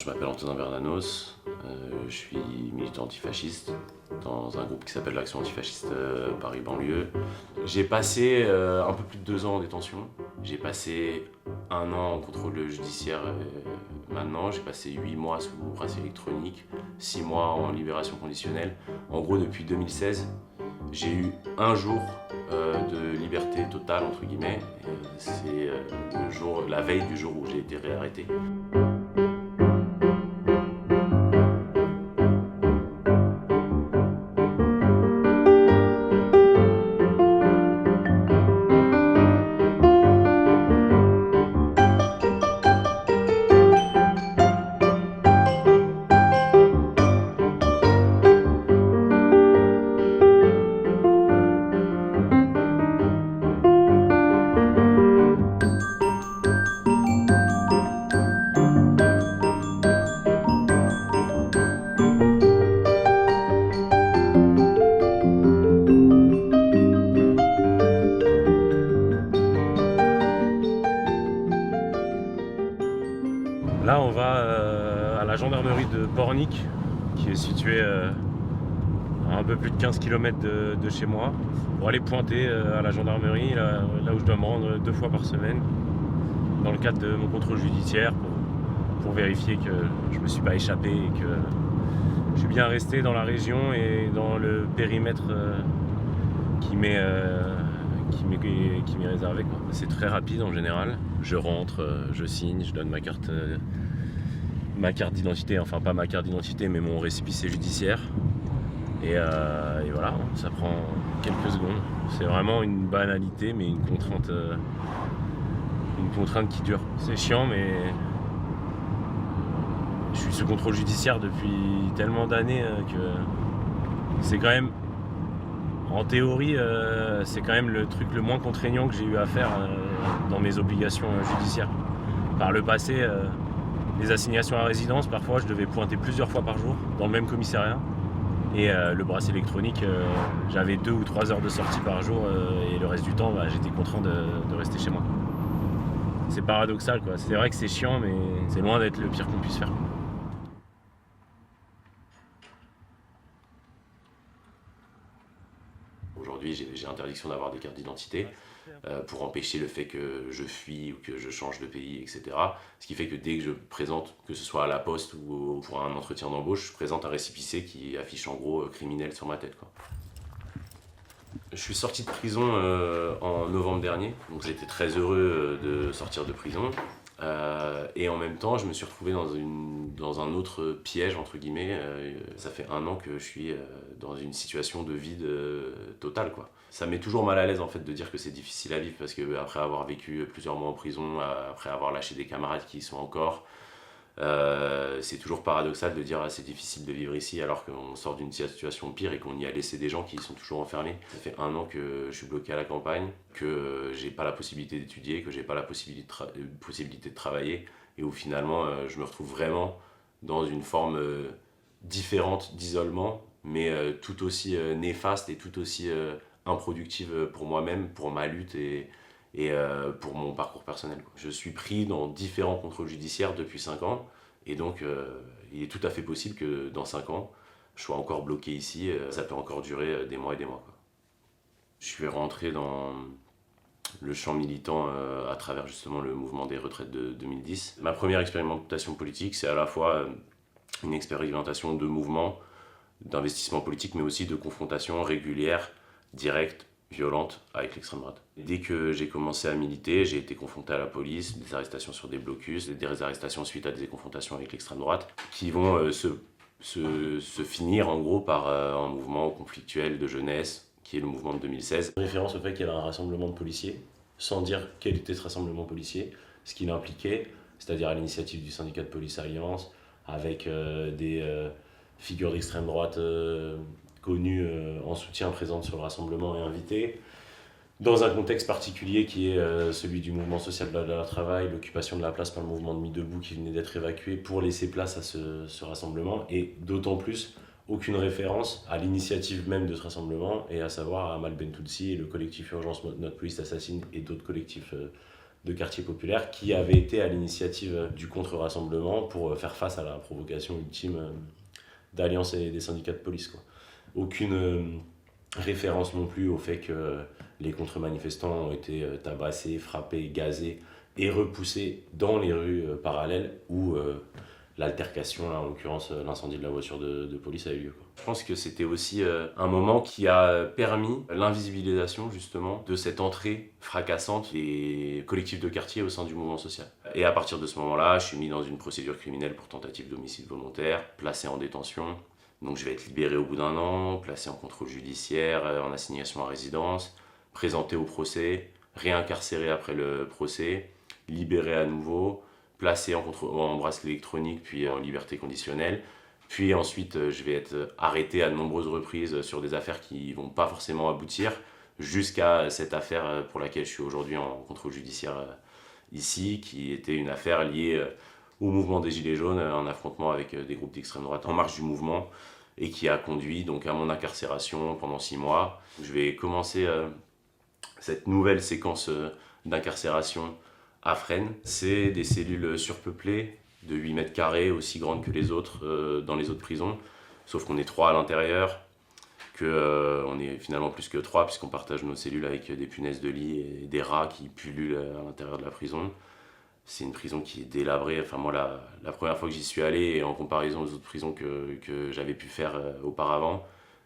Je m'appelle Antonin Bernanos, je suis militant antifasciste dans un groupe qui s'appelle l'Action antifasciste Paris banlieue. J'ai passé un peu plus de 2 ans en détention. J'ai passé 1 an en contrôle judiciaire maintenant. J'ai passé 8 mois sous bracelet électronique, 6 mois en libération conditionnelle. En gros, depuis 2016, j'ai eu 1 jour de liberté totale, entre guillemets. C'est la veille du jour où j'ai été réarrêté. Là, on va à la gendarmerie de Pornic, qui est située à un peu plus de 15 km de chez moi, pour aller pointer à la gendarmerie, là où je dois me rendre 2 fois par semaine, dans le cadre de mon contrôle judiciaire, pour vérifier que je ne me suis pas échappé et que je suis bien resté dans la région et dans le périmètre qui m'est réservé, quoi. C'est très rapide en général. Je rentre, je signe, je donne ma carte d'identité, enfin pas ma carte d'identité mais mon récépissé judiciaire. Et voilà, ça prend quelques secondes. C'est vraiment une banalité mais une contrainte qui dure. C'est chiant mais je suis sous contrôle judiciaire depuis tellement d'années que c'est quand même, en théorie, c'est quand même le truc le moins contraignant que j'ai eu à faire dans mes obligations judiciaires. Par le passé, les assignations à résidence, parfois je devais pointer plusieurs fois par jour dans le même commissariat. Et le bracelet électronique, j'avais 2 ou 3 heures de sortie par jour et le reste du temps, j'étais contraint de rester chez moi. C'est paradoxal, quoi. C'est vrai que c'est chiant, mais c'est loin d'être le pire qu'on puisse faire. Aujourd'hui, j'ai interdiction d'avoir des cartes d'identité pour empêcher le fait que je fuis ou que je change de pays, etc. Ce qui fait que dès que je présente, que ce soit à la poste ou pour un entretien d'embauche, je présente un récépissé qui affiche en gros criminel sur ma tête, quoi. Je suis sorti de prison en novembre dernier, donc j'étais très heureux de sortir de prison. Et en même temps, je me suis retrouvé dans un autre piège, entre guillemets. Ça fait 1 an que je suis dans une situation de vide totale, quoi. Ça met toujours mal à l'aise en fait de dire que c'est difficile à vivre parce que après avoir vécu plusieurs mois en prison, après avoir lâché des camarades qui y sont encore, c'est toujours paradoxal de dire c'est difficile de vivre ici alors qu'on sort d'une situation pire et qu'on y a laissé des gens qui sont toujours enfermés. Ça fait 1 an que je suis bloqué à la campagne, que j'ai pas la possibilité d'étudier, que j'ai pas la possibilité de travailler et où finalement je me retrouve vraiment dans une forme différente d'isolement mais tout aussi néfaste et tout aussi improductive pour moi-même, pour ma lutte et pour mon parcours personnel. Je suis pris dans différents contrôles judiciaires depuis 5 ans et donc il est tout à fait possible que dans 5 ans je sois encore bloqué ici, ça peut encore durer des mois et des mois, quoi. Je suis rentré dans le champ militant à travers justement le mouvement des retraites de 2010. Ma première expérimentation politique, c'est à la fois une expérimentation de mouvement, d'investissement politique mais aussi de confrontation régulière, directe, violente avec l'extrême droite. Dès que j'ai commencé à militer, j'ai été confronté à la police, des arrestations sur des blocus, des arrestations suite à des confrontations avec l'extrême droite, qui vont se finir en gros par un mouvement conflictuel de jeunesse, qui est le mouvement de 2016. Référence au fait qu'il y avait un rassemblement de policiers, sans dire quel était ce rassemblement policier, ce qu'il impliquait, c'est-à-dire à l'initiative du syndicat de police Alliance, avec des figures d'extrême droite connues en soutien présentes sur le rassemblement et invitées, dans un contexte particulier qui est celui du mouvement social de la travail, l'occupation de la place par le mouvement de Nuit debout qui venait d'être évacué pour laisser place à ce rassemblement, et d'autant plus aucune référence à l'initiative même de ce rassemblement, et à savoir à Amal Bentoudsi et le collectif Urgence Notre Police Assassine et d'autres collectifs de quartier populaire qui avait été à l'initiative du contre-rassemblement pour faire face à la provocation ultime d'Alliance et des syndicats de police, quoi. Aucune référence non plus au fait que les contre-manifestants ont été tabassés, frappés, gazés et repoussés dans les rues parallèles où l'altercation, là, en l'occurrence l'incendie de la voiture de police a eu lieu, quoi. Je pense que c'était aussi un moment qui a permis l'invisibilisation justement de cette entrée fracassante des collectifs de quartier au sein du mouvement social. Et à partir de ce moment-là, je suis mis dans une procédure criminelle pour tentative d'homicide volontaire, placé en détention. Donc je vais être libéré au bout d'un an, placé en contrôle judiciaire, en assignation à résidence, présenté au procès, réincarcéré après le procès, libéré à nouveau, placé en bracelet électronique puis en liberté conditionnelle. Puis ensuite, je vais être arrêté à de nombreuses reprises sur des affaires qui ne vont pas forcément aboutir, jusqu'à cette affaire pour laquelle je suis aujourd'hui en contrôle judiciaire ici, qui était une affaire liée au mouvement des Gilets jaunes, un affrontement avec des groupes d'extrême droite en marge du mouvement, et qui a conduit donc à mon incarcération pendant 6 mois. Je vais commencer cette nouvelle séquence d'incarcération à Fresnes. C'est des cellules surpeuplées de 8 mètres carrés, aussi grandes que les autres dans les autres prisons, sauf qu'on est 3 à l'intérieur, qu'on est finalement plus que 3 puisqu'on partage nos cellules avec des punaises de lit et des rats qui pullulent à l'intérieur de la prison. C'est une prison qui est délabrée. Enfin, moi, la première fois que j'y suis allé, et en comparaison aux autres prisons que j'avais pu faire auparavant,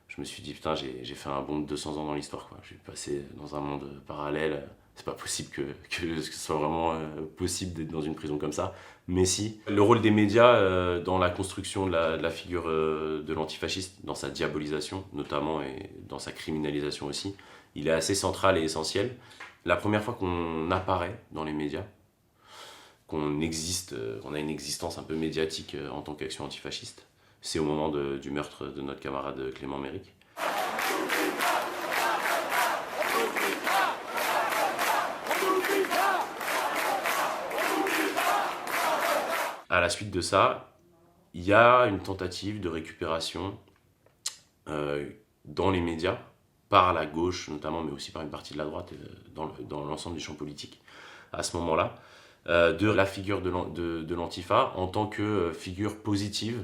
je me suis dit, putain, j'ai fait un bond de 200 ans dans l'histoire, quoi. Je suis passé dans un monde parallèle. C'est pas possible que ce soit vraiment possible d'être dans une prison comme ça. Mais si. Le rôle des médias dans la construction de la figure de l'antifasciste, dans sa diabolisation notamment, et dans sa criminalisation aussi, il est assez central et essentiel. La première fois qu'on apparaît dans les médias, qu'on existe, qu'on a une existence un peu médiatique en tant qu'action antifasciste, c'est au moment du meurtre de notre camarade Clément Méric. À la suite de ça, il y a une tentative de récupération dans les médias, par la gauche notamment, mais aussi par une partie de la droite, dans l'ensemble du champ politique, à ce moment-là, de la figure de l'Antifa en tant que figure positive,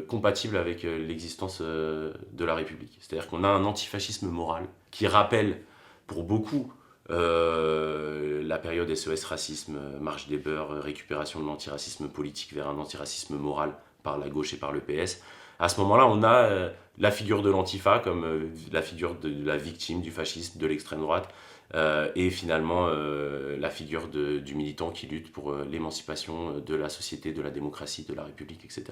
compatible avec l'existence de la République. C'est-à-dire qu'on a un antifascisme moral qui rappelle pour beaucoup la période SOS Racisme, Marche des Beurs, récupération de l'antiracisme politique vers un antiracisme moral par la gauche et par le PS. À ce moment-là, on a la figure de l'Antifa comme la figure de la victime du fascisme, de l'extrême droite, et finalement la figure du militant qui lutte pour l'émancipation de la société, de la démocratie, de la République, etc.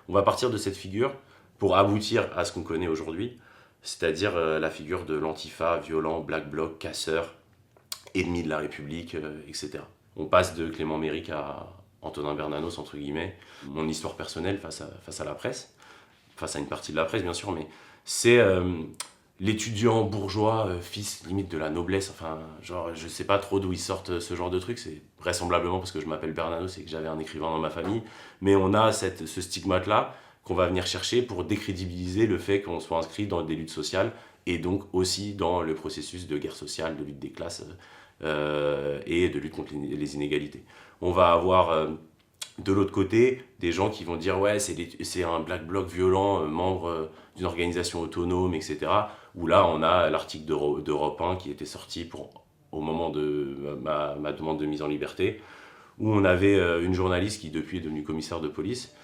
On va partir de cette figure pour aboutir à ce qu'on connaît aujourd'hui, c'est-à-dire la figure de l'Antifa, violent, black bloc, casseur, ennemi de la République, etc. On passe de Clément Méric à Antonin Bernanos, entre guillemets. Mon histoire personnelle face à la presse, face à une partie de la presse bien sûr, mais c'est l'étudiant bourgeois, fils limite de la noblesse, enfin genre je sais pas trop d'où ils sortent ce genre de trucs, c'est vraisemblablement parce que je m'appelle Bernanos et que j'avais un écrivain dans ma famille, mais on a ce stigmate-là qu'on va venir chercher pour décrédibiliser le fait qu'on soit inscrit dans des luttes sociales et donc aussi dans le processus de guerre sociale, de lutte des classes et de lutte contre les inégalités. On va avoir de l'autre côté des gens qui vont dire ouais c'est un black bloc violent, membre d'une organisation autonome, etc. Où là on a l'article d'Europe 1 qui était sorti au moment de ma demande de mise en liberté, où on avait une journaliste qui depuis est devenue commissaire de police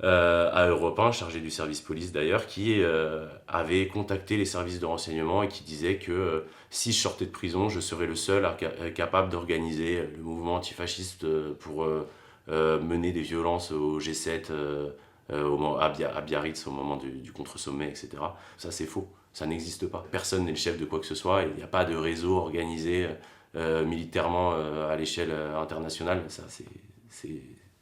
à Europe 1, chargée du service police d'ailleurs, qui avait contacté les services de renseignement et qui disait que si je sortais de prison, je serais le seul capable d'organiser le mouvement antifasciste pour mener des violences au G7, à Biarritz au moment du contre-sommet, etc. Ça c'est faux, ça n'existe pas. Personne n'est le chef de quoi que ce soit, il n'y a pas de réseau organisé militairement à l'échelle internationale, ça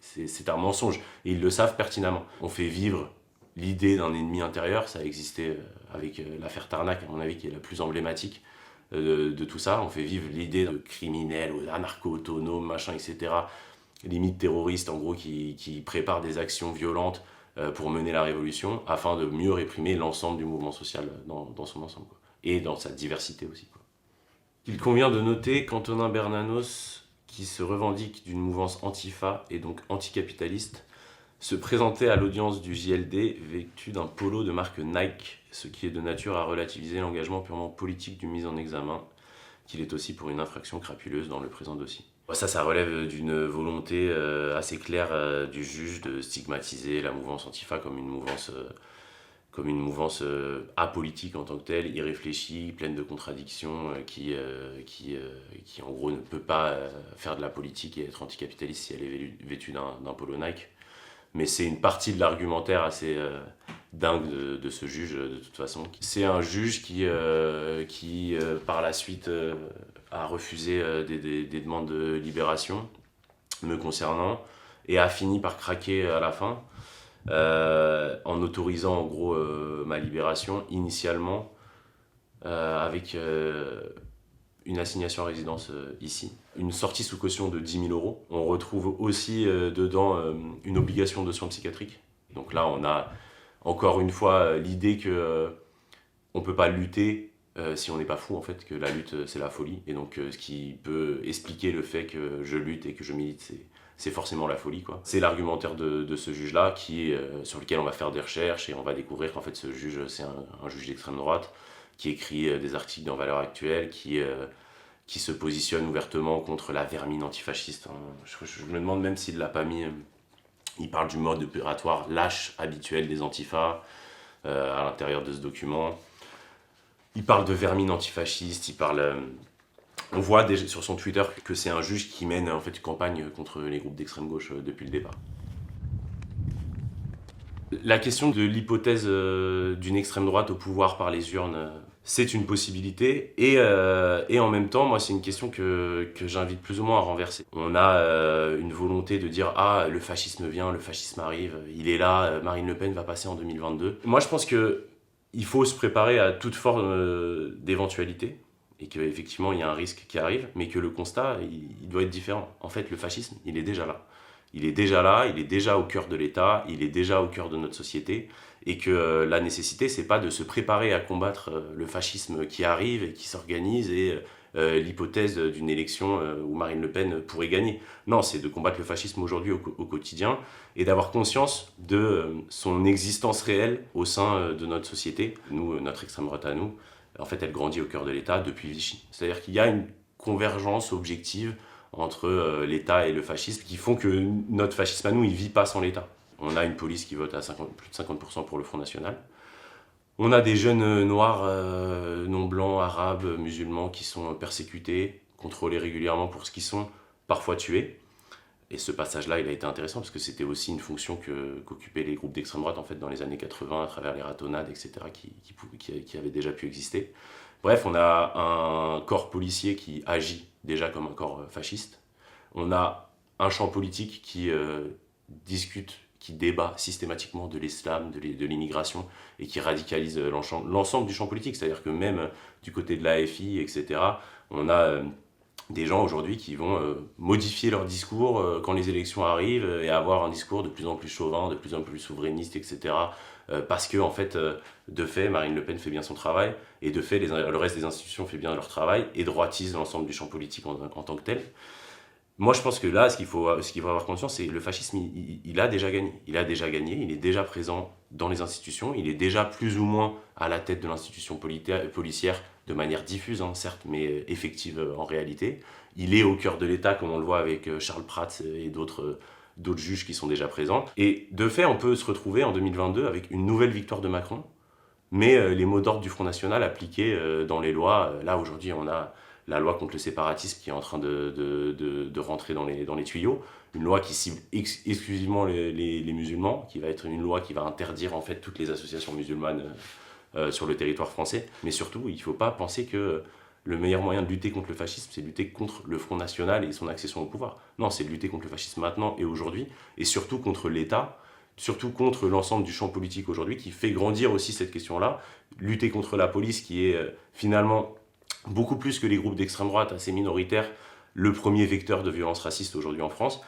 c'est un mensonge, et ils le savent pertinemment. On fait vivre l'idée d'un ennemi intérieur, ça a existé avec l'affaire Tarnac, à mon avis, qui est la plus emblématique de tout ça. On fait vivre l'idée de criminels, anarcho-autonomes, machin, etc., limite terroristes, en gros, qui préparent des actions violentes pour mener la révolution, afin de mieux réprimer l'ensemble du mouvement social dans son ensemble, quoi. Et dans sa diversité aussi, quoi. Il convient de noter qu'Antonin Bernanos qui se revendique d'une mouvance antifa et donc anticapitaliste, se présentait à l'audience du JLD vêtu d'un polo de marque Nike, ce qui est de nature à relativiser l'engagement purement politique du mis en examen, qu'il est aussi pour une infraction crapuleuse dans le présent dossier. Ça relève d'une volonté assez claire du juge de stigmatiser la mouvance antifa comme une mouvance apolitique en tant que telle, irréfléchie, pleine de contradictions, qui en gros ne peut pas faire de la politique et être anticapitaliste si elle est vêtue d'un polo Nike. Mais c'est une partie de l'argumentaire assez dingue de ce juge, de toute façon. C'est un juge qui par la suite, a refusé des demandes de libération me concernant et a fini par craquer à la fin. En autorisant en gros ma libération initialement avec une assignation à résidence ici. Une sortie sous caution de 10 000 €. On retrouve aussi dedans une obligation de soins psychiatriques. Donc là, on a encore une fois l'idée que on ne peut pas lutter si on n'est pas fou, en fait, que la lutte, c'est la folie. Et donc, ce qui peut expliquer le fait que je lutte et que je milite, c'est forcément la folie, quoi. C'est l'argumentaire de ce juge-là sur lequel on va faire des recherches et on va découvrir qu'en fait, ce juge, c'est un juge d'extrême droite qui écrit des articles dans Valeurs Actuelles, qui se positionne ouvertement contre la vermine antifasciste. Je me demande même s'il ne l'a pas mis. Il parle du mode opératoire lâche habituel des antifas à l'intérieur de ce document. Il parle de vermine antifasciste, on voit déjà sur son Twitter que c'est un juge qui mène en fait une campagne contre les groupes d'extrême gauche depuis le départ. La question de l'hypothèse d'une extrême droite au pouvoir par les urnes, c'est une possibilité et en même temps, moi, c'est une question que j'invite plus ou moins à renverser. On a une volonté de dire « Ah, le fascisme vient, le fascisme arrive, il est là, Marine Le Pen va passer en 2022 ». Moi, je pense qu'il faut se préparer à toute forme d'éventualité et qu'effectivement, il y a un risque qui arrive, mais que le constat, il doit être différent. En fait, le fascisme, il est déjà là. Il est déjà là, il est déjà au cœur de l'État, il est déjà au cœur de notre société, et que la nécessité, c'est pas de se préparer à combattre le fascisme qui arrive et qui s'organise, et l'hypothèse d'une élection où Marine Le Pen pourrait gagner. Non, c'est de combattre le fascisme aujourd'hui au quotidien, et d'avoir conscience de son existence réelle au sein de notre société. Nous, notre extrême droite à nous, en fait, elle grandit au cœur de l'État depuis Vichy. C'est-à-dire qu'il y a une convergence objective entre l'État et le fascisme, qui font que notre fascisme à nous, il ne vit pas sans l'État. On a une police qui vote à plus de 50% pour le Front National. On a des jeunes noirs, non blancs, arabes, musulmans qui sont persécutés, contrôlés régulièrement pour ce qu'ils sont, parfois tués. Et ce passage-là, il a été intéressant parce que c'était aussi une fonction qu'occupaient les groupes d'extrême droite en fait, dans les années 80 à travers les ratonnades, etc., qui avaient déjà pu exister. Bref, on a un corps policier qui agit déjà comme un corps fasciste. On a un champ politique qui discute, qui débat systématiquement de l'islam, de l'immigration, et qui radicalise l'ensemble du champ politique. C'est-à-dire que même du côté de l'AFI, etc., on a des gens aujourd'hui qui vont modifier leur discours quand les élections arrivent et avoir un discours de plus en plus chauvin, de plus en plus souverainiste, etc., parce que, en fait, de fait, Marine Le Pen fait bien son travail, et de fait, le reste des institutions fait bien leur travail, et droitise l'ensemble du champ politique en tant que tel. Moi, je pense que là, ce qu'il faut avoir conscience, c'est que le fascisme, il a déjà gagné. Il a déjà gagné, il est déjà présent dans les institutions, il est déjà plus ou moins à la tête de l'institution policière, de manière diffuse, hein, certes, mais effective en réalité. Il est au cœur de l'État, comme on le voit avec Charles Prats et d'autres juges qui sont déjà présents. Et de fait, on peut se retrouver en 2022 avec une nouvelle victoire de Macron, mais les mots d'ordre du Front National appliqués dans les lois. Là, aujourd'hui, on a la loi contre le séparatisme qui est en train de rentrer dans les tuyaux, une loi qui cible exclusivement les musulmans, qui va être une loi qui va interdire en fait toutes les associations musulmanes sur le territoire français. Mais surtout, il ne faut pas penser que le meilleur moyen de lutter contre le fascisme, c'est de lutter contre le Front National et son accession au pouvoir. Non, c'est de lutter contre le fascisme maintenant et aujourd'hui, et surtout contre l'État, surtout contre l'ensemble du champ politique aujourd'hui, qui fait grandir aussi cette question-là, lutter contre la police qui est finalement beaucoup plus que les groupes d'extrême droite assez minoritaires, le premier vecteur de violence raciste aujourd'hui en France.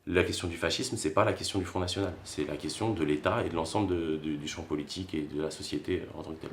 La question du fascisme, c'est pas la question du Front National, c'est la question de l'État et de l'ensemble du champ politique et de la société en tant que telle.